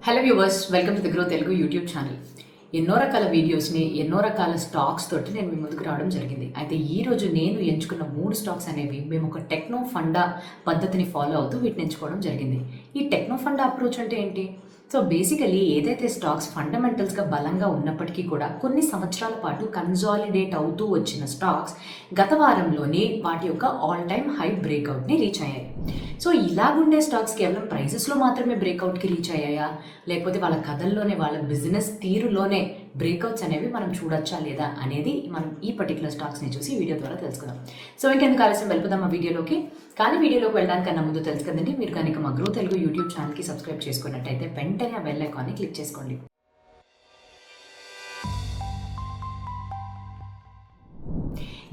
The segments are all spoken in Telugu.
Hello viewers, welcome to the grow Telugu YouTube channel. ఎన్నో రకాల వీడియోస్ని, ఎన్నో రకాల స్టాక్స్ తోటి నేను మీ ముందుకు రావడం జరిగింది. అయితే ఈరోజు నేను ఎంచుకున్న 3 స్టాక్స్ అనేవి మేము ఒక టెక్నో ఫండా పద్ధతిని ఫాలో అవుతూ వీటిని ఎంచుకోవడం జరిగింది. ఈ టెక్నో ఫండా అప్రోచ్ అంటే ఏంటి? సో బేసికలీ ఏదైతే స్టాక్స్ ఫండమెంటల్స్గా బలంగా ఉన్నప్పటికీ కూడా కొన్ని సంవత్సరాల పాటు కన్సాలిడేట్ అవుతూ వచ్చిన స్టాక్స్ గత వారంలోనే వాటి యొక్క ఆల్ టైమ్ హై బ్రేక్అవుట్ని రీచ్ అయ్యాయి. సో ఇలాగుండే స్టాక్స్ కేవలం ప్రైజెస్లో మాత్రమే బ్రేక్అవుట్కి రీచ్ అయ్యాయా, లేకపోతే వాళ్ళ కథల్లోనే వాళ్ళ బిజినెస్ తీరులోనే బ్రేక్అవుట్స్ అనేవి మనం చూడొచ్చా లేదా అనేది మనం ఈ పర్టికులర్ స్టాక్స్ని చూసి వీడియో ద్వారా తెలుసుకుందాం. సో ఇంకెందుకు ఆలస్యం, వెళ్ళిపోదాం ఆ వీడియోలోకి. కానీ వీడియోలోకి వెళ్ళడానికన్నా ముందు తెలుసు కదండి, మీరు కనుక మా గ్రో తెలుగు యూట్యూబ్ ఛానల్కి సబ్స్క్రైబ్ చేసుకున్నట్టయితే వెంటనే ఆ బెల్ ఐకాన్ని క్లిక్ చేసుకోండి.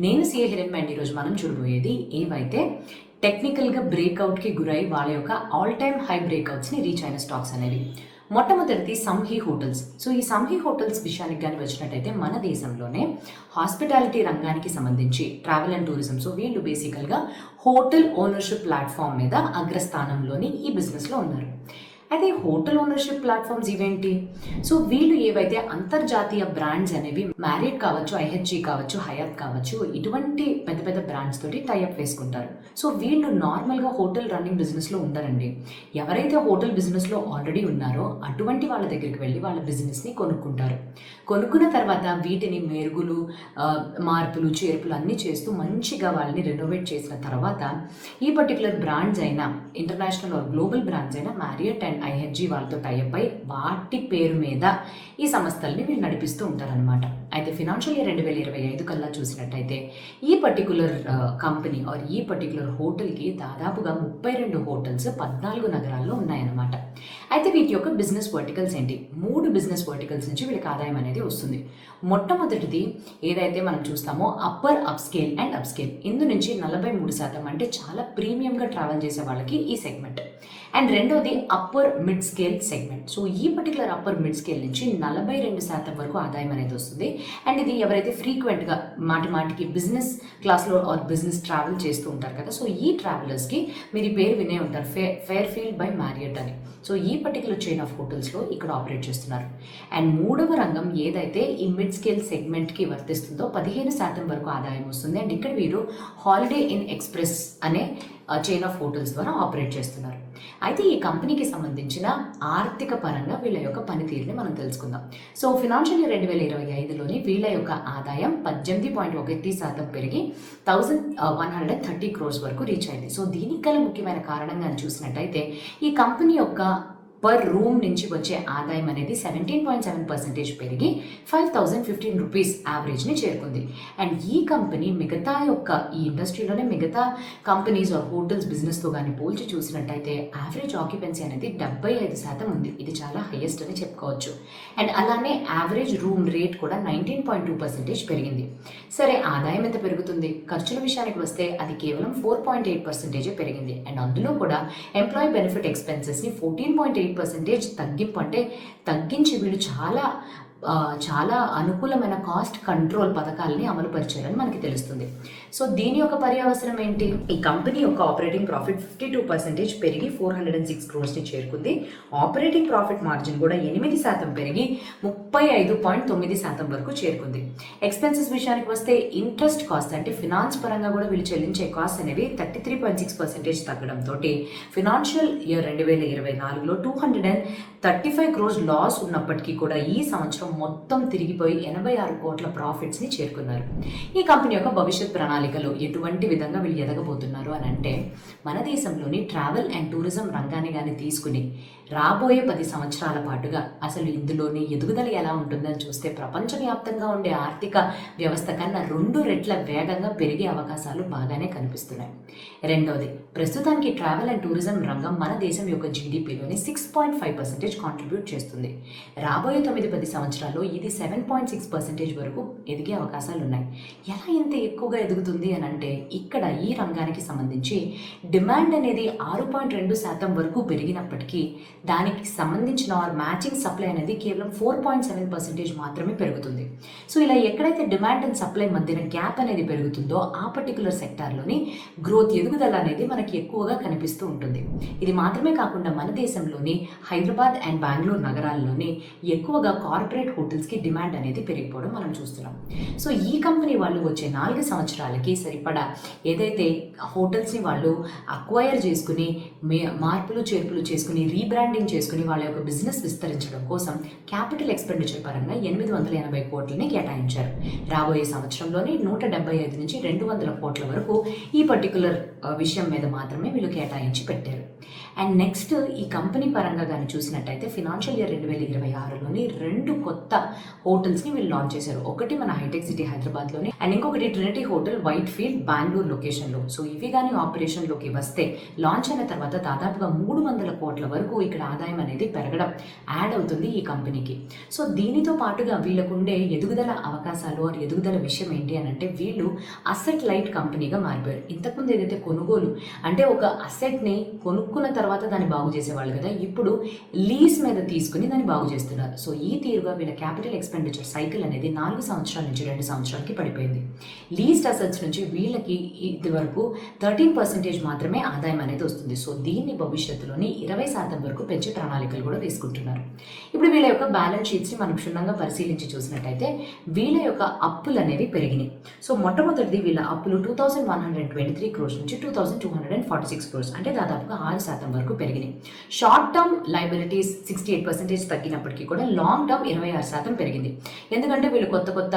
నేను సిఏ హిరణ్య అండి. ఈరోజు మనం చూడబోయేది ఏవైతే టెక్నికల్గా బ్రేక్అవుట్కి గురై వాళ్ళ యొక్క ఆల్ టైమ్ హై బ్రేక్అవుట్స్ని రీచ్ అయిన స్టాక్స్ అనేవి. మొట్టమొదటిది సంహీ హోటల్స్. సో ఈ సంహీ హోటల్స్ విషయానికి కానీ వచ్చినట్టయితే మన దేశంలోనే హాస్పిటాలిటీ రంగానికి సంబంధించి ట్రావెల్ అండ్ టూరిజం, సో వీళ్ళు బేసికల్గా హోటల్ ఓనర్షిప్ ప్లాట్ఫామ్ మీద అగ్రస్థానంలోని ఈ బిజినెస్లో ఉన్నారు. అయితే హోటల్ ఓనర్షిప్ ప్లాట్ఫామ్స్ ఇవేంటి? సో వీళ్ళు ఏవైతే అంతర్జాతీయ బ్రాండ్స్ అనేవి మ్యారిట్ కావచ్చు, ఐహెచ్జీ కావచ్చు, హయాత్ కావచ్చు, ఇటువంటి పెద్ద పెద్ద బ్రాండ్స్ తోటి టైఅప్ వేసుకుంటారు. సో వీళ్ళు నార్మల్గా హోటల్ రన్నింగ్ బిజినెస్లో ఉండరండి. ఎవరైతే హోటల్ బిజినెస్లో ఆల్రెడీ ఉన్నారో అటువంటి వాళ్ళ దగ్గరికి వెళ్ళి వాళ్ళ బిజినెస్ని కొనుక్కుంటారు. కొనుక్కున్న తర్వాత వీటిని మెరుగులు, మార్పులు, చేర్పులు అన్నీ చేస్తూ మంచిగా వాళ్ళని రెనోవేట్ చేసిన తర్వాత ఈ పర్టికులర్ బ్రాండ్స్ అయినా ఇంటర్నేషనల్ ఆర్ గ్లోబల్ బ్రాండ్స్ అయినా మ్యారియట్ అండ్ ఐహెచ్జీ వాళ్ళతో టైఅప్ అయి వాటి పేరు మీద ఈ సంస్థల్ని వీళ్ళు నడిపిస్తూ ఉంటారనమాట. అయితే ఫినాన్షియల్ ఇయర్ 2025 కల్లా చూసినట్టయితే ఈ పర్టికులర్ కంపెనీ ఆర్ ఈ పర్టికులర్ హోటల్కి దాదాపుగా 32 హోటల్స్ 14 నగరాల్లో ఉన్నాయన్నమాట. అయితే వీటి యొక్క బిజినెస్ వర్టికల్స్ ఏంటి? 3 బిజినెస్ వర్టికల్స్ నుంచి వీళ్ళకి ఆదాయం అనేది వస్తుంది. మొట్టమొదటిది ఏదైతే మనం చూస్తామో అప్పర్ అప్స్కేల్ అండ్ అప్స్కేల్. ఇందు నుంచి 43% అంటే చాలా ప్రీమియంగా ట్రావెల్ చేసే వాళ్ళకి ఈ సెగ్మెంట్. అండ్ రెండోది upper mid scale segment. So ఈ పర్టికులర్ అప్పర్ మిడ్ స్కేల్ నుంచి 42% వరకు ఆదాయం అనేది వస్తుంది. అండ్ ఇది ఎవరైతే ఫ్రీక్వెంట్గా మాటికి బిజినెస్ క్లాస్లో ఆర్ బిజినెస్ ట్రావెల్ చేస్తూ ఉంటారు కదా, సో ఈ ట్రావెలర్స్కి మీరు ఈ పేరు వినే ఉంటారు, ఫెయిర్ఫీల్డ్ బై మ్యారియట్ అని. సో ఈ పర్టికులర్ చైన్ ఆఫ్ హోటల్స్లో ఇక్కడ ఆపరేట్ చేస్తున్నారు. అండ్ మూడవ రంగం ఏదైతే ఈ మిడ్ స్కేల్ సెగ్మెంట్కి వర్తిస్తుందో 15% వరకు ఆదాయం వస్తుంది. అండ్ ఇక్కడ వీరు హాలిడే ఇన్ ఎక్స్ప్రెస్ అనే చైన్ ఆఫ్ హోటల్స్ ద్వారా ఆపరేట్ చేస్తున్నారు. అయితే ఈ కంపెనీకి సంబంధించిన ఆర్థిక పరంగా వీళ్ళ యొక్క పనితీరుని మనం తెలుసుకుందాం. సో ఫినాన్షియల్ ఇయర్ 2025లోని వీళ్ళ యొక్క ఆదాయం 18.1% పెరిగి 1130 crores వరకు రీచ్ అయింది. సో దీనికి గల ముఖ్యమైన కారణంగా చూసినట్టయితే ఈ కంపెనీ యొక్క పర్ రూమ్ నుంచి వచ్చే ఆదాయం అనేది 17.7% పెరిగి 5015 రూపీస్ యావరేజ్ని చేరుకుంది. అండ్ ఈ కంపెనీ మిగతా యొక్క ఈ ఇండస్ట్రీలోనే మిగతా కంపెనీస్ ఆర్ హోటల్స్ బిజినెస్తో కానీ పోల్చి చూసినట్టయితే యావరేజ్ ఆక్యుపెన్సీ అనేది 75% ఉంది. ఇది చాలా హైయెస్ట్ అని చెప్పుకోవచ్చు. అండ్ అలానే యావరేజ్ రూమ్ రేట్ కూడా 19.2% పెరిగింది. సరే, ఆదాయం ఎంత పెరుగుతుంది? ఖర్చుల విషయానికి వస్తే అది కేవలం 4.8% పెరిగింది. అండ్ అందులో కూడా ఎంప్లాయీ బెనిఫిట్ ఎక్స్పెన్సెస్ని 14.8% తగ్గింపు, అంటే తగ్గించి వీళ్ళు చాలా అనుకూలమైన కాస్ట్ కంట్రోల్ పథకాలని అమలు పరిచారని మనకి తెలుస్తుంది. సో దీని యొక్క పర్యవసరం ఏంటి? ఈ కంపెనీ యొక్క ఆపరేటింగ్ ప్రాఫిట్ 52% పెరిగి 406 crores చేరుకుంది. ఆపరేటింగ్ ప్రాఫిట్ మార్జిన్ కూడా 8% పెరిగి 35.9% వరకు చేరుకుంది. ఎక్స్పెన్సెస్ విషయానికి వస్తే ఇంట్రెస్ట్ కాస్ట్, అంటే ఫినాన్స్ పరంగా కూడా వీళ్ళు చెల్లించే కాస్ట్ అనేవి 33.6% తగ్గడంతో ఫినాన్షియల్ ఇయర్ 2024లో 235 crores లాస్ ఉన్నప్పటికీ కూడా ఈ సంవత్సరం మొత్తం తిరిగిపోయి 86 కోట్ల ప్రాఫిట్స్ని చేరుకున్నారు. ఈ కంపెనీ యొక్క భవిష్యత్ ప్రణాళికలో ఎటువంటి విధంగా వీళ్ళు ఎదగబోతున్నారు అని అంటే, మన దేశంలోని ట్రావెల్ అండ్ టూరిజం రంగాన్ని కానీ తీసుకుని రాబోయే 10 సంవత్సరాల పాటుగా అసలు ఇందులోని ఎదుగుదల ఎలా ఉంటుందని చూస్తే ప్రపంచవ్యాప్తంగా ఉండే ఆర్థిక వ్యవస్థ కన్నా 2 రెట్ల వేగంగా పెరిగే అవకాశాలు బాగానే కనిపిస్తున్నాయి. రెండవది, ప్రస్తుతానికి ట్రావెల్ అండ్ టూరిజం రంగం మన దేశం యొక్క జీడిపిలోని 6.5% కాంట్రిబ్యూట్ చేస్తుంది. రాబోయే 9-10 సంవత్సరాల్లో ఇది 7.6% వరకు ఎదిగే అవకాశాలు ఉన్నాయి. ఎలా ఇంత ఎక్కువగా ఎదుగుతుంది అని అంటే, ఇక్కడ ఈ రంగానికి సంబంధించి డిమాండ్ అనేది 6.2% వరకు పెరిగినప్పటికీ దానికి సంబంధించిన మ్యాచింగ్ సప్లై అనేది కేవలం 4.7% మాత్రమే పెరుగుతుంది. సో ఇలా ఎక్కడైతే డిమాండ్ అండ్ సప్లై మధ్యన గ్యాప్ అనేది పెరుగుతుందో ఆ పర్టికులర్ సెక్టార్లోని గ్రోత్ ఎదుగుదల అనేది మనకి ఎక్కువగా కనిపిస్తూ ఉంటుంది. ఇది మాత్రమే కాకుండా మన దేశంలోని హైదరాబాద్ అండ్ బెంగళూరు నగరాల్లోని ఎక్కువగా కార్పొరేట్ హోటల్స్కి డిమాండ్ అనేది పెరిగిపోవడం మనం చూస్తున్నాం. సో ఈ కంపెనీ వాళ్ళు వచ్చే 4 సంవత్సరాలకి సరిపడా ఏదైతే హోటల్స్ని వాళ్ళు అక్వైర్ చేసుకుని మార్పులు చేర్పులు చేసుకుని రీబ్రాండింగ్ చేసుకుని వాళ్ళ యొక్క బిజినెస్ విస్తరించడం కోసం క్యాపిటల్ ఎక్స్పెండిచర్ పరంగా 880 కోట్లని కేటాయించారు. రాబోయే సంవత్సరంలోనే 175 నుంచి 200 కోట్ల వరకు ఈ పర్టికులర్ విషయం మీద మాత్రమే వీళ్ళు కేటాయించి పెట్టారు. అండ్ నెక్స్ట్ ఈ కంపెనీ పరంగా కానీ చూసినట్టయితే ఫినాన్షియల్ ఇయర్ 2026లోని 2 కొత్త హోటల్స్ని వీళ్ళు లాంచ్ చేశారు. ఒకటి మన హైటెక్ సిటీ హైదరాబాద్లోని అండ్ ఇంకొకటి Trinity hotel white field Bengaluru లొకేషన్లో. సో ఇవి కానీ ఆపరేషన్లోకి వస్తే లాంచ్ అయిన తర్వాత దాదాపుగా 300 కోట్ల వరకు ఇక్కడ ఆదాయం అనేది పెరగడం యాడ్ అవుతుంది ఈ కంపెనీకి. సో దీనితో పాటుగా వీళ్ళకు ఉండే ఎదుగుదల అవకాశాలు ఎదుగుదల విషయం ఏంటి అని అంటే వీళ్ళు అసెట్ లైట్ కంపెనీగా మారిపోయారు. ఇంతకుముందు ఏదైతే కొనుగోలు అంటే ఒక అసెట్ని కొనుక్కున్న తర్వాత దాన్ని బాగు చేసేవాళ్ళు కదా, ఇప్పుడు లీజ్ మీద తీసుకుని దాన్ని బాగు చేస్తున్నారు. సో ఈ తీరుగా వీళ్ళ క్యాపిటల్ ఎక్స్పెండిచర్ సైకిల్ అనేది 4 సంవత్సరాల నుంచి 2 సంవత్సరాలకి పడిపోయింది. లీజ్డ్ అసెట్స్ నుంచి వీళ్ళకి ఇది వరకు 13% మాత్రమే ఆదాయం అనేది వస్తుంది. సో దీన్ని భవిష్యత్తులోని 20% వరకు పెంచే ప్రణాళికలు కూడా తీసుకుంటున్నారు. ఇప్పుడు వీళ్ళ యొక్క బ్యాలెన్స్ షీట్స్ని మనం క్షుణ్ణంగా పరిశీలించి చూసినట్టయితే వీళ్ళ యొక్క అప్పులు అనేవి పెరిగినాయి. సో మొట్టమొదటిది వీళ్ళ అప్పులు 2123 క్రోర్స్ నుంచి 2246 క్రోర్స్ అంటే దాదాపుగా 6% వరకు పెరిగినాయి. షార్ట్ టర్మ్ లైబిలిటీస్ 68% తగ్గినప్పటికీ కూడా లాంగ్ టర్మ్ 26% పెరిగింది. ఎందుకంటే వీళ్ళు కొత్త కొత్త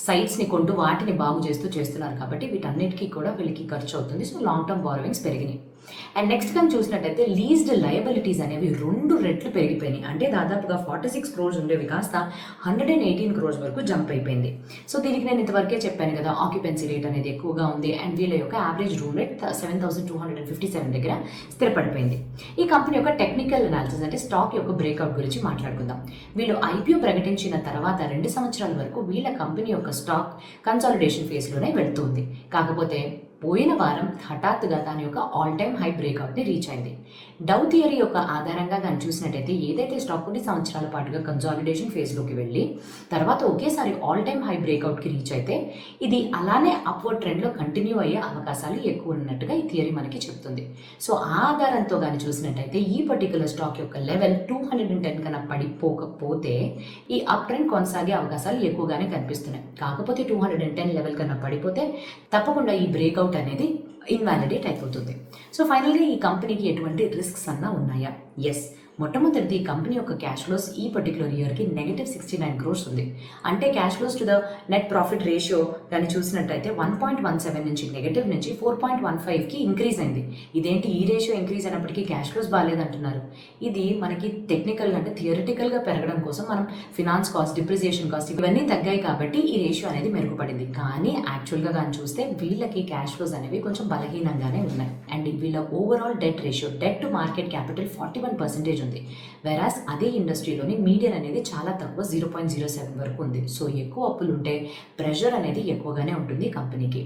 సైట్స్ని కొంటూ వాటిని బాగు చేస్తున్నారు కాబట్టి వీటన్నిటికీ కూడా వీళ్ళకి ఖర్చు అవుతుంది. సో లాంగ్ టర్మ్ బారోవింగ్స్ పెరిగినాయి. అండ్ నెక్స్ట్ కానీ చూసినట్టయితే లీజ్డ్ లయబిలిటీస్ అనేవి 2 రెట్లు పెరిగిపోయినాయి. అంటే దాదాపుగా 46 క్రోర్స్ ఉండేవి కాస్త 118 క్రోర్స్ వరకు జంప్ అయిపోయింది. సో దీనికి నేను ఇంతవరకే చెప్పాను కదా, ఆక్యుపెన్సీ రేట్ అనేది ఎక్కువగా ఉంది అండ్ వీళ్ళ యొక్క యావరేజ్ రూమ్ రేట్ 7257 దగ్గర స్థిరపడిపోయింది. ఈ కంపెనీ యొక్క టెక్నికల్ అనాలిసిస్ అంటే స్టాక్ యొక్క బ్రేక్అవుట్ గురించి మాట్లాడుకుందాం. వీళ్ళు ఐపీఓ ప్రకటించిన తర్వాత 2 సంవత్సరాల వరకు వీళ్ళ కంపెనీ యొక్క స్టాక్ కన్సాలిడేషన్ ఫేజ్లోనే వెళ్తుంది. కాకపోతే పోయిన వారం హఠాత్తుగా దాని యొక్క ఆల్ టైమ్ హై బ్రేక్అవుట్ని రీచ్ అయింది. డౌ థియరీ యొక్క ఆధారంగా కానీ చూసినట్టయితే ఏదైతే స్టాక్ కొన్ని సంవత్సరాల పాటుగా కన్సాలిడేషన్ ఫేజ్లోకి వెళ్ళి తర్వాత ఒకేసారి ఆల్ టైమ్ హై బ్రేక్అవుట్కి రీచ్ అయితే ఇది అలానే అప్వర్డ్ ట్రెండ్లో కంటిన్యూ అయ్యే అవకాశాలు ఎక్కువ ఉన్నట్టుగా ఈ థియరీ మనకి చెప్తుంది. సో ఆ ఆధారంతో కానీ చూసినట్టయితే ఈ పర్టికులర్ స్టాక్ యొక్క లెవెల్ 210 కన్నా పడిపోకపోతే ఈ అప్ ట్రెండ్ కొనసాగే అవకాశాలు ఎక్కువగానే కనిపిస్తున్నాయి. కాకపోతే 210 లెవెల్ కన్నా పడిపోతే తప్పకుండా ఈ బ్రేక్అవుట్ అనేది ఇన్వాలిడేట్ అయిపోతుంది. సో ఫైనల్గా ఈ కంపెనీకి ఎటువంటి రిస్క్స్ అన్నా ఉన్నాయా? ఎస్. మొట్టమొదటిది ఈ కంపెనీ యొక్క క్యాష్ ఫ్లోస్ ఈ పర్టికులర్ ఇయర్కి -69 క్రోర్స్ ఉంది. అంటే cash flows to the net profit ratio కానీ చూసినట్టయితే 1.17 నుంచి నెగటివ్ నుంచి 4.15కి ఇంక్రీజ్ అయింది. ఇదేంటి ఈ రేషియో ఇంక్రీజ్ అయినప్పటికీ క్యాష్ ఫ్లోస్ బాగాలేదంటున్నారు? ఇది మనకి టెక్నికల్ అంటే థియరిటికల్గా పెరగడం కోసం మనం ఫినాన్స్ కాస్ట్, డిప్రిసియేషన్ కాస్ట్ ఇవన్నీ తగ్గాయి కాబట్టి ఈ రేషియో అనేది మెరుగుపడింది. కానీ యాక్చువల్గా కానీ చూస్తే వీళ్ళకి క్యాష్ ఫ్లోస్ అనేవి కొంచెం బలహీనంగానే ఉన్నాయి. అండ్ వీళ్ళ overall debt ratio, debt to market capital 41% ఉంది. వెరాస్ అదే ఇండస్ట్రీలోని మీడియన్ అనేది చాలా తక్కువ 0.07 వరకు ఉంది. సో ఎక్కువ అప్పులు ఉంటే ప్రెషర్ అనేది ఎక్కువగానే ఉంటుంది కంపెనీకి.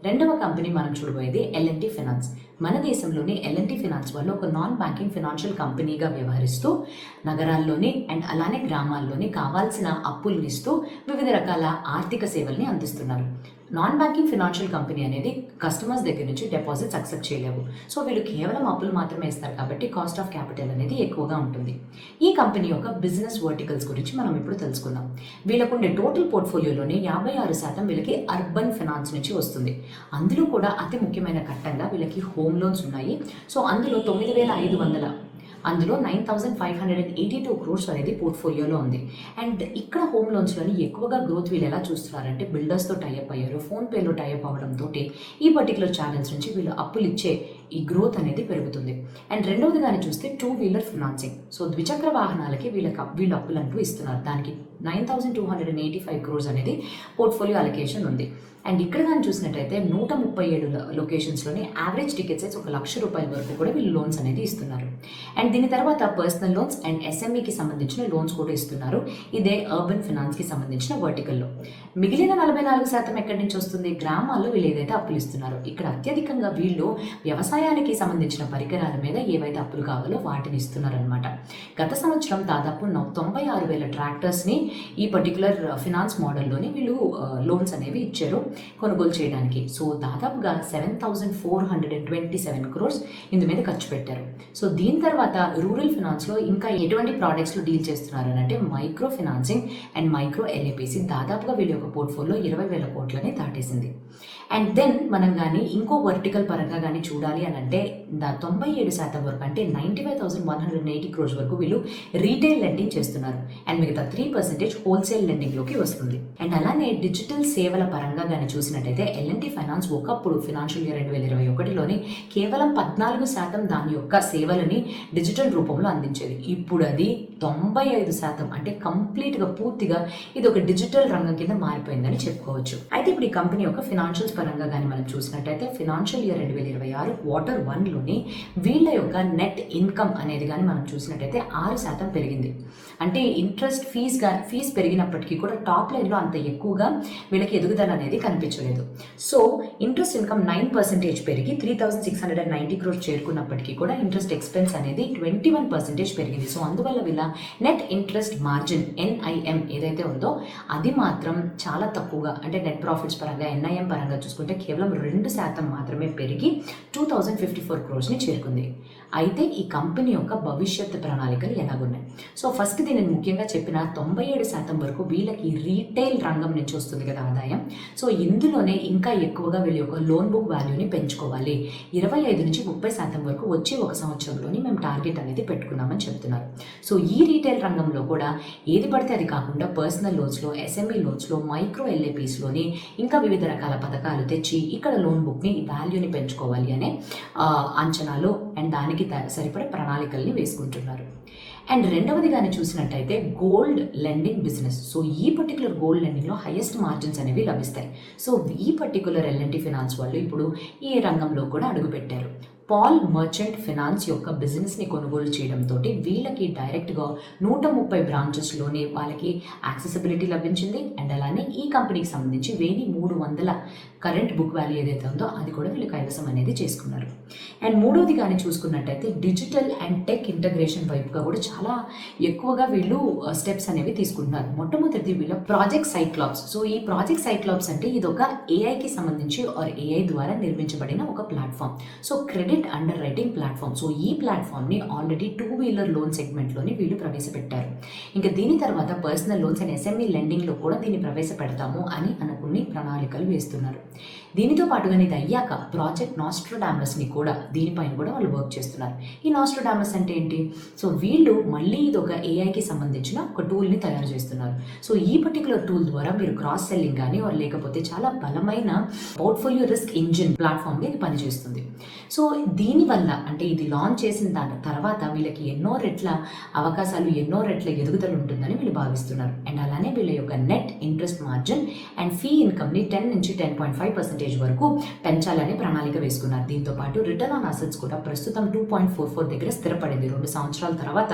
రెండవ కంపెనీ మనం చూడబోయేది L&T ఫైనాన్స్. మన దేశంలోని L&T ఫైనాన్స్ వాళ్ళు ఒక నాన్ బ్యాంకింగ్ ఫైనాన్షియల్ కంపెనీగా వ్యవహరిస్తూ నగరాల్లోని అండ్ అలానే గ్రామాల్లోని కావాల్సిన అప్పులు ఇస్తూ వివిధ రకాల ఆర్థిక సేవల్ని అందిస్తున్నారు. నాన్ బ్యాంకింగ్ ఫైనాన్షియల్ కంపెనీ అనేది కస్టమర్స్ దగ్గర నుంచి డిపాజిట్స్ అక్సెప్ట్ చేయలేవు. సో వీళ్ళు కేవలం అప్పులు మాత్రమే ఇస్తారు కాబట్టి కాస్ట్ ఆఫ్ క్యాపిటల్ అనేది ఎక్కువగా ఉంటుంది. ఈ కంపెనీ యొక్క బిజినెస్ వర్టికల్స్ గురించి మనం ఇప్పుడు తెలుసుకుందాం. వీళ్ళకుండే టోటల్ పోర్ట్ఫోలియోలోనే 56% వీళ్ళకి అర్బన్ ఫైనాన్స్ నుంచి వస్తుంది. అందులో కూడా అతి ముఖ్యమైన ఘట్టంగా వీళ్ళకి హోమ్ లోన్స్ ఉన్నాయి. సో అందులో 9,500 అందులో 9,582 క్రోర్స్ అనేది పోర్ట్ఫోలియోలో ఉంది. అండ్ ఇక్కడ హోమ్ లోన్స్లోని ఎక్కువగా గ్రోత్ వీళ్ళు ఎలా చూస్తున్నారంటే బిల్డర్స్తో టైఅప్ అయ్యారు. ఫోన్పేలో టైఅప్ అవ్వడంతో ఈ పర్టికులర్ ఛానల్స్ నుంచి వీళ్ళు అప్పులు ఇచ్చే ఈ గ్రోత్ అనేది పెరుగుతుంది. అండ్ రెండవది కానీ చూస్తే 2 వీలర్ ఫినాన్సింగ్. సో ద్విచక్ర వాహనాలకి వీళ్ళు అప్పులు అంటూ ఇస్తున్నారు. దానికి 9,285 క్రోర్స్ అనేది పోర్ట్ఫోలియో అలొకేషన్ ఉంది. అండ్ ఇక్కడ కానీ చూసినట్టయితే 137 లొకేషన్స్లోని యావరేజ్ టికెట్ సైజ్ ₹1,00,000 వరకు కూడా వీళ్ళు లోన్స్ అనేది ఇస్తున్నారు. అండ్ దీని తర్వాత పర్సనల్ లోన్స్ అండ్ ఎస్ఎంఈకి సంబంధించిన లోన్స్ కూడా ఇస్తున్నారు. ఇదే అర్బన్ ఫినాన్స్కి సంబంధించిన వర్టికల్లో. మిగిలిన 44% ఎక్కడి నుంచి వస్తుంది? గ్రామాల్లో వీళ్ళు ఏదైతే అప్పులు ఇస్తున్నారో. ఇక్కడ అత్యధికంగా వీళ్ళు వ్యవసాయానికి సంబంధించిన పరికరాల మీద ఏవైతే అప్పులు కావాలో వాటిని ఇస్తున్నారనమాట. గత సంవత్సరం దాదాపు 96,000 ట్రాక్టర్స్ని ఈ పర్టికులర్ ఫినాన్స్ మోడల్లోని వీళ్ళు లోన్స్ అనేవి ఇచ్చారు కొనుగోలు చేయడానికి. సో దాదాపుగా 7,427 crores ఇందు మీద ఖర్చు పెట్టారు. సో దీని తర్వాత రూరల్ ఫినాన్స్లో ఇంకా ఎటువంటి ప్రోడక్ట్స్లో డీల్ చేస్తున్నారు అంటే మైక్రో ఫినాన్సింగ్ అండ్ మైక్రో ఎల్ఏపీసీ. దాదాపుగా వీళ్ళ యొక్క పోర్ట్ఫోలియో 20,000 కోట్లని దాటేసింది. అండ్ దెన్ మనం కానీ ఇంకో వర్టికల్ పరంగా కానీ చూడాలి అని అంటే 97% వరకు అంటే 95,180 crores వరకు వీళ్ళు రీటైల్ లెండింగ్ చేస్తున్నారు. అండ్ మిగతా 3% హోల్సేల్ లెండింగ్లోకి వస్తుంది. అండ్ అలానే డిజిటల్ సేవల పరంగా కానీ చూసినట్టయితే ఎల్ఎన్టీ ఫైనాన్స్ ఒకప్పుడు ఫినాన్షియల్ ఇయర్ 2021లోని కేవలం 14% దాని యొక్క సేవలని డిజిటల్ రూపంలో అందించేది. ఇప్పుడు అది 95% అంటే కంప్లీట్గా పూర్తిగా ఇది ఒక డిజిటల్ రంగం కింద మారిపోయిందని చెప్పుకోవచ్చు. అయితే ఇప్పుడు ఈ కంపెనీ యొక్క ఫినాన్షియల్స్ పరంగా కానీ మనం చూసినట్టయితే ఫినాన్షియల్ ఇయర్ 2026 Q1లోని వీళ్ళ యొక్క నెట్ ఇన్కమ్ అనేది కానీ మనం చూసినట్టయితే 6% పెరిగింది. అంటే ఇంట్రెస్ట్ ఫీజ్ పెరిగినప్పటికీ కూడా టాప్ లైన్లో అంత ఎక్కువగా వీళ్ళకి ఎదుగుదల అనేది కనిపించలేదు. సో ఇంట్రెస్ట్ ఇన్కమ్ 9% పెరిగి 3,690 crores చేరుకున్నప్పటికీ కూడా ఇంట్రెస్ట్ ఎక్స్పెన్స్ అనేది 21% పెరిగింది. సో అందువల్ల వీళ్ళ నెట్ ఇంట్రెస్ట్ మార్జిన్ NIM ఏదైతే ఉందో అది మాత్రం చాలా తక్కువగా అంటే నెట్ ప్రాఫిట్స్ పరంగా NIM పరంగా చూసుకుంటే కేవలం 2% మాత్రమే పెరిగి 2,054 crores చేరుకుంది. అయితే ఈ కంపెనీ యొక్క భవిష్యత్తు ప్రణాళికలు ఎలాగున్నాయి? సో ఫస్ట్ నేను ముఖ్యంగా చెప్పిన 97% వరకు వీళ్ళకి రీటైల్ రంగం నుంచి వస్తుంది కదా ఆదాయం. సో ఇందులోనే ఇంకా ఎక్కువగా వీళ్ళ యొక్క లోన్ బుక్ వాల్యూని పెంచుకోవాలి. 25 నుంచి 30% వరకు వచ్చే ఒక సంవత్సరంలోని మేము టార్గెట్ అనేది పెట్టుకున్నామని చెప్తున్నారు. సో ఈ రీటైల్ రంగంలో కూడా ఏది పడితే అది కాకుండా పర్సనల్ లోన్స్లో, SME లోన్స్లో, మైక్రో LAPsలోని ఇంకా వివిధ రకాల పథకాలు తెచ్చి ఇక్కడ లోన్ బుక్ని వాల్యూని పెంచుకోవాలి అనే అంచనాలు అండ్ దానికి సరిపడే ప్రణాళికల్ని వేసుకుంటున్నారు. అండ్ రెండవది కానీ చూసినట్టయితే గోల్డ్ లెండింగ్ బిజినెస్. సో ఈ పర్టికులర్ గోల్డ్ లెండింగ్లో హైయెస్ట్ మార్జిన్స్ అనేవి లభిస్తాయి. సో ఈ పర్టికులర్ ఎల్ఎన్టీ ఫినాన్స్ వాళ్ళు ఇప్పుడు ఈ రంగంలో కూడా అడుగుపెట్టారు. పాల్ మర్చెంట్ ఫినాన్స్ యొక్క బిజినెస్ని కొనుగోలు చేయడంతో వీళ్ళకి డైరెక్ట్గా 130 బ్రాంచెస్లోనే వాళ్ళకి యాక్సెసిబిలిటీ లభించింది. అండ్ అలానే ఈ కంపెనీకి సంబంధించి 1,300 కరెంట్ బుక్ వాల్యూ ఏదైతే ఉందో అది కూడా వీళ్ళు కైవసం అనేది చేసుకున్నారు. అండ్ మూడవది కానీ చూసుకున్నట్టయితే డిజిటల్ అండ్ టెక్ ఇంటగ్రేషన్ వైపుగా కూడా చాలా ఎక్కువగా వీళ్ళు స్టెప్స్ అనేవి తీసుకుంటున్నారు. మొట్టమొదటిది వీళ్ళ ప్రాజెక్ట్ సైక్లాప్స్. సో ఈ ప్రాజెక్ట్ సైక్లాప్స్ అంటే ఇది ఒక ఏఐకి సంబంధించి AI ద్వారా నిర్మించబడిన ఒక platform. So credit under writing platform. So ఈ ప్లాట్ఫామ్ని ఆల్రెడీ 2-వీలర్ లోన్ సెగ్మెంట్లోని వీళ్ళు ప్రవేశపెట్టారు. ఇంకా దీని తర్వాత పర్సనల్ లోన్స్ అండ్ SME లెండింగ్లో కూడా దీన్ని ప్రవేశపెడతాము అని అనుకుని ప్రణాళికలు వేస్తున్నారు. దీనితో పాటుగా ఇది అయ్యాక ప్రాజెక్ట్ నాస్ట్రోడామస్ని కూడా దీనిపైన కూడా వాళ్ళు వర్క్ చేస్తున్నారు. ఈ నాస్ట్రోడామస్ అంటే ఏంటి? సో వీళ్ళు మళ్ళీ ఇది ఒక ఏఐకి సంబంధించిన ఒక టూల్ని తయారు చేస్తున్నారు. సో ఈ పర్టికులర్ టూల్ ద్వారా మీరు క్రాస్ సెల్లింగ్ కానీ లేకపోతే చాలా బలమైన పోర్ట్ఫోలియో రిస్క్ ఇంజిన్ ప్లాట్ఫామ్గా ఇది పనిచేస్తుంది. సో దీనివల్ల అంటే ఇది లాంచ్ చేసిన దాని తర్వాత వీళ్ళకి ఎన్నో రెట్ల అవకాశాలు, ఎన్నో రెట్ల ఎదుగుదల ఉంటుందని వీళ్ళు భావిస్తున్నారు. అండ్ అలానే వీళ్ళ యొక్క net interest margin and fee ఇన్కమ్ని 10 నుంచి 10.5% వరకు పెంచాలని ప్రణాళిక వేసుకున్నారు. దీంతో పాటు రిటర్న్ ఆన్ అసెట్స్ కూడా ప్రస్తుతం 2.44 దగ్గర స్థిరపడింది. 2 సంవత్సరాల తర్వాత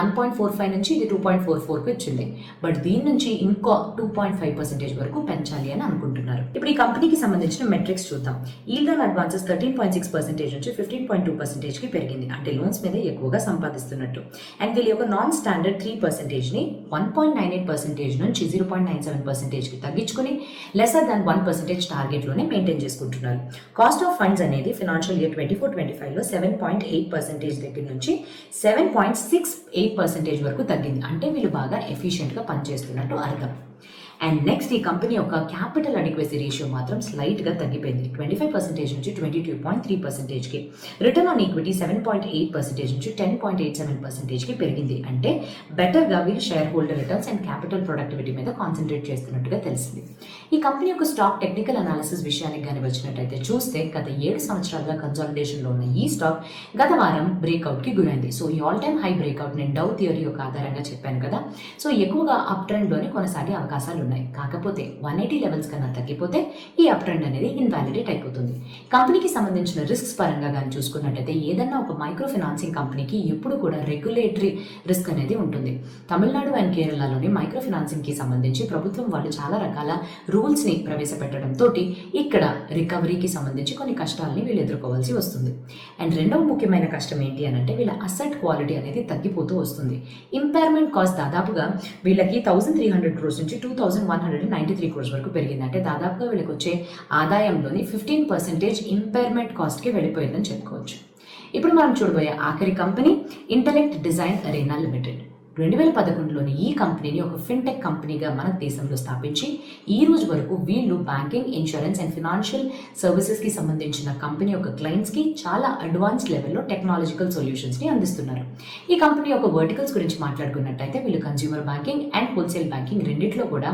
1.45 నుంచి ఇది 2.44కు ఇచ్చింది. బట్ దీని నుంచి ఇంకో 2.5% వరకు పెంచాలి అని అనుకుంటున్నారు. ఇప్పుడు ఈ కంపెనీకి సంబంధించిన మెట్రిక్స్ చూద్దాం. ఈల్డ్ ఆన్ అడ్వాన్సెస్ 13.6% నుంచి 15.2%కి పెరిగింది. అంటే లోన్స్ మీద ఎక్కువగా సంపాదిస్తున్నట్టు. అండ్ వీళ్ళ యొక్క నాన్ స్టాండర్డ్ 3%ని 1.98% నుంచి 0.97%కి తగ్గించుకుని లెసర్ దాన్ 1% టార్గెట్లోనే మెయింటైన్ చేసుకుంటున్నారు. కాస్ట్ ఆఫ్ ఫండ్స్ అనేది ఫినాన్షియల్ ఇయర్ 24-25లో 7.8% దగ్గర నుంచి 7.68% వరకు తగ్గింది. అంటే వీళ్ళు బాగా ఎఫిషియెంట్గా పనిచేస్తున్నట్టు అర్థం. అండ్ నెక్స్ట్ ఈ కంపెనీ యొక్క క్యాపిటల్ అడిక్వసీ రేషియో మాత్రం స్లైట్గా తగ్గిపోయింది. 25% నుంచి 22.3%కి. రిటర్న్ ఆన్ ఈక్విటీ 7.8% నుంచి 10.87%కి పెరిగింది. అంటే బెటర్గా వీళ్ళు share holder returns and capital productivity మీద కాన్సన్ట్రేట్ చేస్తున్నట్టుగా తెలిసింది. ఈ కంపెనీ యొక్క స్టాక్ టెక్నికల్ అనాలిసిస్ విషయానికి కానీ వచ్చినట్టయితే చూస్తే గత 7 సంవత్సరాలుగా కన్సాలిడేషన్లో ఉన్న ఈ స్టాక్ గత వారం బ్రేక్అవుట్కి గురైంది. సో ఈ ఆల్ టైమ్ హై బ్రేక్అవుట్ నేను డౌ థియరీ యొక్క ఆధారంగా చెప్పాను కదా. సో ఎక్కువగా అప్ ట్రెండ్లోనే కొనసాగే అవకాశాలు ఉన్నాయి. ఉన్నాయి. కాకపోతే 180 లెవెల్స్ కన్నా తగ్గిపోతే ఈ అప్ ట్రెండ్ అనేది ఇన్వాలిడేట్ అయిపోతుంది. కంపెనీకి సంబంధించిన రిస్క్స్ పరంగా కానీ చూసుకున్నట్టయితే ఏదన్నా ఒక మైక్రో ఫైనాన్సింగ్ కంపెనీకి ఎప్పుడు కూడా రెగ్యులేటరీ రిస్క్ అనేది ఉంటుంది. తమిళనాడు అండ్ కేరళలోని మైక్రో ఫైనాన్సింగ్కి సంబంధించి ప్రభుత్వం వాళ్ళు చాలా రకాల రూల్స్ని ప్రవేశపెట్టడంతో ఇక్కడ రికవరీకి సంబంధించి కొన్ని కష్టాలని వీళ్ళు ఎదుర్కోవాల్సి వస్తుంది. అండ్ రెండవ ముఖ్యమైన కష్టం ఏంటి అని అంటే వీళ్ళ అసెట్ క్వాలిటీ అనేది తగ్గిపోతూ వస్తుంది. ఇంపైర్మెంట్ కాస్ట్ దాదాపుగా వీళ్ళకి 1300 crores నుంచి 2193 crores వరకు పెరిగింది. అంటే దాదాపుగా వీళ్ళకి వచ్చే ఆదాయంలోని 15% ఇంపైర్మెంట్ కాస్ట్కి వెళ్ళిపోయిందని చెప్పుకోవచ్చు. ఇప్పుడు మనం చూడబోయే ఆఖరి company intellect design arena limited. 2011లోని ఈ కంపెనీని ఒక ఫిన్టెక్ కంపెనీగా మన దేశంలో స్థాపించి ఈ రోజు వరకు వీళ్ళు బ్యాంకింగ్, ఇన్సూరెన్స్ అండ్ ఫినాన్షియల్ సర్వీసెస్కి సంబంధించిన కంపెనీ యొక్క క్లయింట్స్కి చాలా అడ్వాన్స్ లెవెల్లో టెక్నాలజికల్ సొల్యూషన్స్ని అందిస్తున్నారు. ఈ కంపెనీ యొక్క వర్టికల్స్ గురించి మాట్లాడుకున్నట్టయితే వీళ్ళు consumer banking and wholesale banking రెండిట్లో కూడా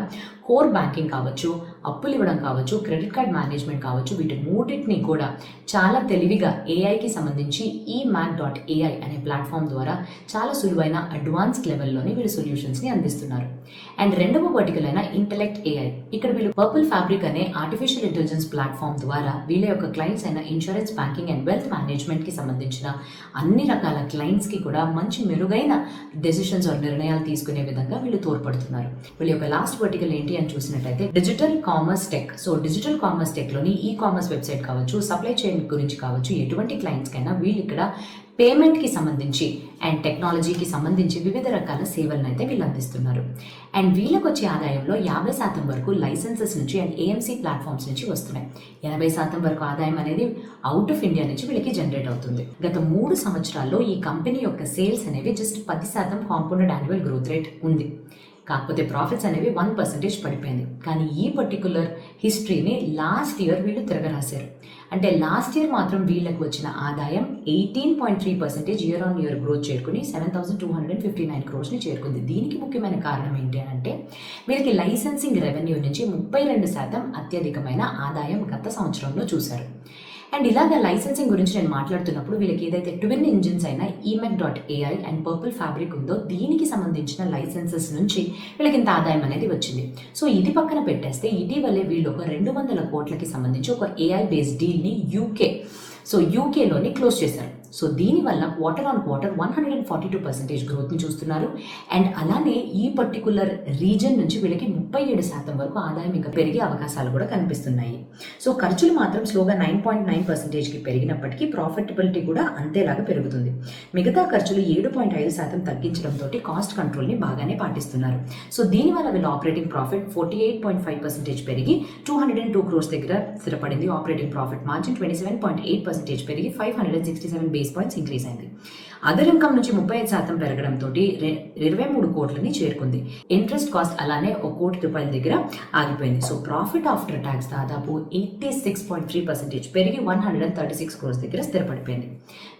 కోర్ బ్యాంకింగ్ కావచ్చు, అప్పులు ఇవ్వడం కావచ్చు, క్రెడిట్ కార్డ్ మేనేజ్మెంట్ కావచ్చు, వీటి మూడింటిని కూడా చాలా తెలివిగా ఏఐకి సంబంధించి eMACH.ai అనే ప్లాట్ఫామ్ ద్వారా చాలా సులువైన అడ్వాన్స్ లెవెల్లోనే వీళ్ళు సొల్యూషన్స్ని అందిస్తున్నారు. అండ్ రెండవ వర్టికల్ అయిన ఇంటెలెక్ట్ ఏఐ, ఇక్కడ వీళ్ళు పర్పుల్ ఫ్యాబ్రిక్ అనే ఆర్టిఫిషియల్ ఇంటెలిజెన్స్ ప్లాట్ఫామ్ ద్వారా వీళ్ళ యొక్క క్లయింట్స్ అయిన ఇన్సూరెన్స్, బ్యాంకింగ్ అండ్ వెల్త్ మేనేజ్మెంట్కి సంబంధించిన అన్ని రకాల క్లయింట్స్కి కూడా మంచి మెరుగైన డెసిషన్స్ నిర్ణయాలు తీసుకునే విధంగా వీళ్ళు తోడ్పడుతున్నారు. వీళ్ళ యొక్క లాస్ట్ వర్టికల్ ఏంటి అని చూసినట్టయితే digital commerce tech. So digital commerce టెక్లోని ఈ కామర్స్ వెబ్సైట్ కావచ్చు, సప్లై చైన్ గురించి కావచ్చు, ఎటువంటి క్లయింట్స్కైనా వీళ్ళు ఇక్కడ పేమెంట్కి సంబంధించి అండ్ టెక్నాలజీకి సంబంధించి వివిధ రకాల సేవలను అయితే వీళ్ళు అందిస్తున్నారు. అండ్ వీళ్ళకి వచ్చే ఆదాయంలో 50% వరకు లైసెన్సెస్ నుంచి అండ్ ఏఎంసీ ప్లాట్ఫామ్స్ నుంచి వస్తున్నాయి. 80% వరకు ఆదాయం అనేది అవుట్ ఆఫ్ ఇండియా నుంచి వీళ్ళకి జనరేట్ అవుతుంది. గత 3 సంవత్సరాల్లో ఈ కంపెనీ యొక్క సేల్స్ అనేవి just 10% compounded annual growth rate ఉంది. కాకపోతే ప్రాఫిట్స్ అనేవి 1% పడిపోయింది. కానీ ఈ పర్టికులర్ హిస్టరీని లాస్ట్ ఇయర్ వీళ్ళు తిరగరాశారు. అంటే లాస్ట్ ఇయర్ మాత్రం వీళ్ళకి వచ్చిన ఆదాయం 18.3% ఇయర్ ఆన్ ఇయర్ గ్రోత్ చేరుకుని 7,259 crores చేరుకుంది. దీనికి ముఖ్యమైన కారణం ఏంటి అంటే వీళ్ళకి లైసెన్సింగ్ రెవెన్యూ నుంచి 32% అత్యధికమైన ఆదాయం గత సంవత్సరంలో చూశారు. అండ్ ఇలాగ లైసెన్సింగ్ గురించి నేను మాట్లాడుతున్నప్పుడు వీళ్ళకి ఏదైతే ట్విన్ ఇంజిన్స్ అయినా eMACH.ai అండ్ పర్పుల్ ఫ్యాబ్రిక్ ఉందో దీనికి సంబంధించిన లైసెన్సెస్ నుంచి వీళ్ళకి ఇంత ఆదాయం అనేది వచ్చింది. సో ఇది పక్కన పెట్టేస్తే ఇటీవలే వీళ్ళు ఒక 200 కోట్లకి సంబంధించి ఒక ఏఐ బేస్డ్ డీల్ని యూకేలోని క్లోజ్ చేశారు. సో దీనివల్ల క్వార్టర్ ఆన్ క్వార్టర్ 142% గ్రోత్ని చూస్తున్నారు. అండ్ అలానే ఈ పర్టికులర్ రీజన్ నుంచి వీళ్ళకి 37% వరకు ఆదాయం ఇంకా పెరిగే అవకాశాలు కూడా కనిపిస్తున్నాయి. సో ఖర్చులు మాత్రం స్లోగా 9.9%కి పెరిగినప్పటికీ ప్రాఫిటబిలిటీ కూడా అంతేలాగా పెరుగుతుంది. మిగతా ఖర్చులు 7.5% తగ్గించడంతో కాస్ట్ కంట్రోల్ని బాగానే పాటిస్తున్నారు. సో దీనివల్ల వీళ్ళ ఆపరేటింగ్ ప్రాఫిట్ 48.5% పెరిగి 202 crores దగ్గర స్థిరపడింది. ఆపరేటింగ్ ప్రాఫిట్ మార్జిన్ 27.8% పెరిగి 567 బేస్ పాయింట్స్ ఇంక్రీజ్ అయింది. అదర్ ఇన్కమ్ నుంచి 35% పెరగడంతో 23 కోట్లని చేరుకుంది. ఇంట్రెస్ట్ కాస్ట్ అలానే 1 కోటి రూపాయల దగ్గర ఆగిపోయింది. సో ప్రాఫిట్ ఆఫ్టర్ ట్యాక్స్ దాదాపు 86.3% పెరిగి 136 crores దగ్గర స్థిరపడిపోయింది.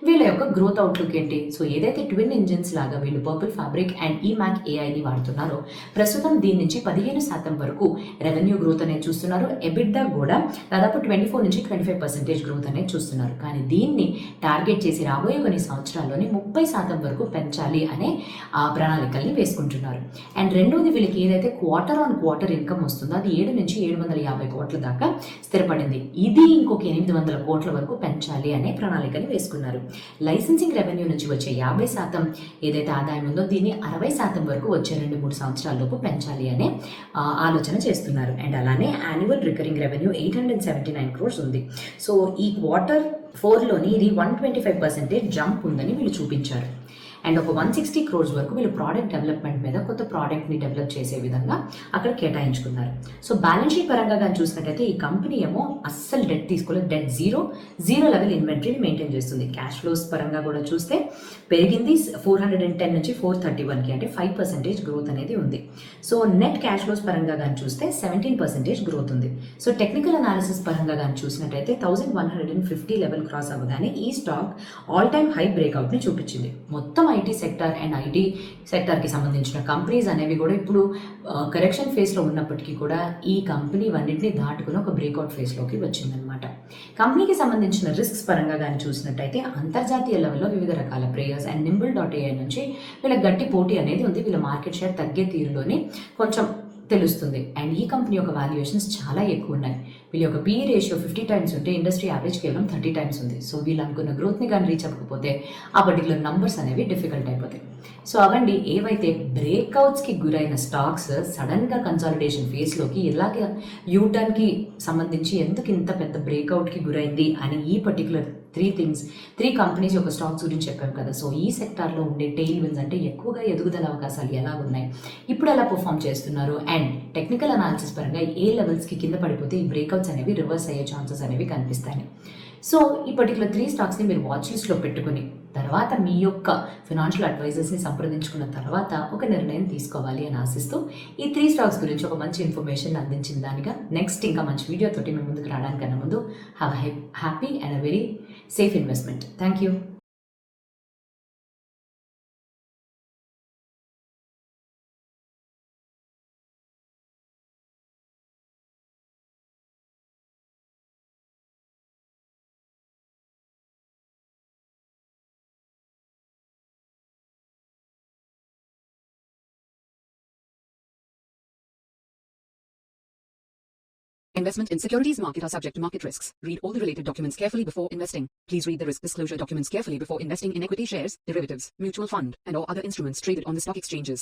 వీళ్ళ యొక్క గ్రోత్ అవుట్లుక్ ఏంటి? సో ఏదైతే ట్విన్ ఇంజిన్స్ లాగా వీళ్ళు పర్పుల్ ఫ్యాబ్రిక్ అండ్ eMACH.aiని వాడుతున్నారో ప్రస్తుతం దీని నుంచి 15% వరకు రెవెన్యూ గ్రోత్ అనేది చూస్తున్నారు. ఎబిట్డా కూడా దాదాపు 24 నుంచి 25% గ్రోత్ అనేది చూస్తున్నారు. కానీ దీన్ని టార్గెట్ చేసి రాబోయే కొన్ని సంవత్సరాల్లోని 30% వరకు పెంచాలి అనే ప్రణాళికల్ని వేసుకుంటున్నారు. అండ్ రెండోది వీళ్ళకి ఏదైతే క్వార్టర్ ఆన్ క్వార్టర్ ఇన్కమ్ వస్తుందో అది 7 నుంచి 750 కోట్ల దాకా స్థిరపడింది. ఇది ఇంకొక 800 కోట్ల వరకు పెంచాలి అనే ప్రణాళికని వేసుకున్నారు. లైసెన్సింగ్ రెవెన్యూ నుంచి వచ్చే 50% ఏదైతే ఆదాయం ఉందో దీన్ని 60% వరకు వచ్చే 2-3 సంవత్సరాల్లోపు పెంచాలి అనే ఆలోచన చేస్తున్నారు. అండ్ అలానే యాన్యువల్ రికరింగ్ రెవెన్యూ 879 crores ఉంది. సో ఈ క్వార్టర్ 4లోని ఇది 125% జంప్ ఉందని వీళ్ళు చూపించారు. అండ్ ఒక 160 crores వరకు వీళ్ళు ప్రోడక్ట్ డెవలప్మెంట్ మీద కొత్త ప్రోడక్ట్ని డెవలప్ చేసే విధంగా అక్కడ కేటాయించుకున్నారు. సో బ్యాలెన్స్ షీట్ పరంగా కానీ చూసినట్టయితే ఈ కంపెనీ ఏమో అస్సలు డెట్ తీసుకోలేదు. డెట్ జీరో లెవెల్ ఇన్వెంటరీని మెయింటైన్ చేస్తుంది. క్యాష్ ఫ్లోస్ పరంగా కూడా చూస్తే పెరిగింది 410 నుంచి 431కి, అంటే 5% గ్రోత్ అనేది ఉంది. సో నెట్ క్యాష్ ఫ్లోస్ పరంగా కానీ చూస్తే 17% గ్రోత్ ఉంది. సో టెక్నికల్ అనాలిసిస్ పరంగా కానీ చూసినట్టయితే 1150 లెవెల్ క్రాస్ అవ్వగానే ఈ స్టాక్ ఆల్ టైమ్ హై బ్రేక్అవుట్ని చూపించింది. మొత్తం ఐటీ సెక్టర్ అండ్ ఐటీ సెక్టర్కి సంబంధించిన కంపెనీస్ అనేవి కూడా ఇప్పుడు కరెక్షన్ ఫేజ్లో ఉన్నప్పటికీ కూడా ఈ కంపెనీ అన్నింటినీ దాటుకుని ఒక బ్రేక్అవుట్ ఫేజ్లోకి వచ్చిందనమాట. కంపెనీకి సంబంధించిన రిస్క్స్ పరంగా కానీ చూసినట్టయితే అంతర్జాతీయ లెవెల్లో వివిధ రకాల ప్లేయర్స్ అండ్ nimble.ai నుంచి వీళ్ళ గట్టి పోటీ అనేది ఉంది. వీళ్ళ మార్కెట్ షేర్ తగ్గే తీరులోని కొంచెం తెలుస్తుంది. అండ్ ఈ కంపెనీ యొక్క వాల్యుయేషన్స్ చాలా ఎక్కువ ఉన్నాయి. వీళ్ళ యొక్క PE రేషియో 50 టైమ్స్ ఉంటే ఇండస్ట్రీ యావరేజ్ కేవలం 30 టైమ్స్ ఉంది. సో వీళ్ళు అనుకున్న గ్రోత్ని కానీ రీచ్ అవ్వకపోతే ఆ పర్టికులర్ నంబర్స్ అనేవి డిఫికల్ట్ అయిపోతాయి. సో అవండి ఏవైతే బ్రేక్అవుట్స్కి గురైన స్టాక్స్ సడన్గా కన్సాలిడేషన్ ఫేస్లోకి ఎలాగ యూటర్న్కి సంబంధించి ఎందుకు ఇంత పెద్ద బ్రేక్అవుట్కి గురైంది అని ఈ పర్టికులర్ 3 కంపెనీస్ యొక్క స్టాక్స్ గురించి చెప్పాం కదా. సో ఈ సెక్టార్లో ఉండే టెయిల్ విన్స్ అంటే ఎక్కువగా ఎదుగుదల అవకాశాలు ఎలా ఉన్నాయి, ఇప్పుడు ఎలా పర్ఫామ్ చేస్తున్నారు, అండ్ టెక్నికల్ అనాలిసిస్ పరంగా ఏ లెవెల్స్కి కింద పడిపోతే ఈ బ్రేక్అవుట్స్ అనేవి రివర్స్ అయ్యే ఛాన్సెస్ అనేవి కనిపిస్తాయి. సో ఈ పర్టికులర్ 3 స్టాక్స్ని మీరు వాచ్ లిస్ట్లో పెట్టుకుని తర్వాత మీ యొక్క ఫినాన్షియల్ అడ్వైజర్స్ని సంప్రదించుకున్న తర్వాత ఒక నిర్ణయం తీసుకోవాలి అని ఆశిస్తూ ఈ 3 స్టాక్స్ గురించి ఒక మంచి ఇన్ఫర్మేషన్ అందించిన దానిగా నెక్స్ట్ ఇంకా మంచి వీడియోతోటి మీ ముందుకు రావడానికన్నా ముందు have happy and a very safe investment. Thank you. Investment in securities market are subject to market risks. Read all the related documents carefully before investing. Please read the risk disclosure documents carefully before investing in equity shares, derivatives, mutual fund, and or other instruments traded on the stock exchanges.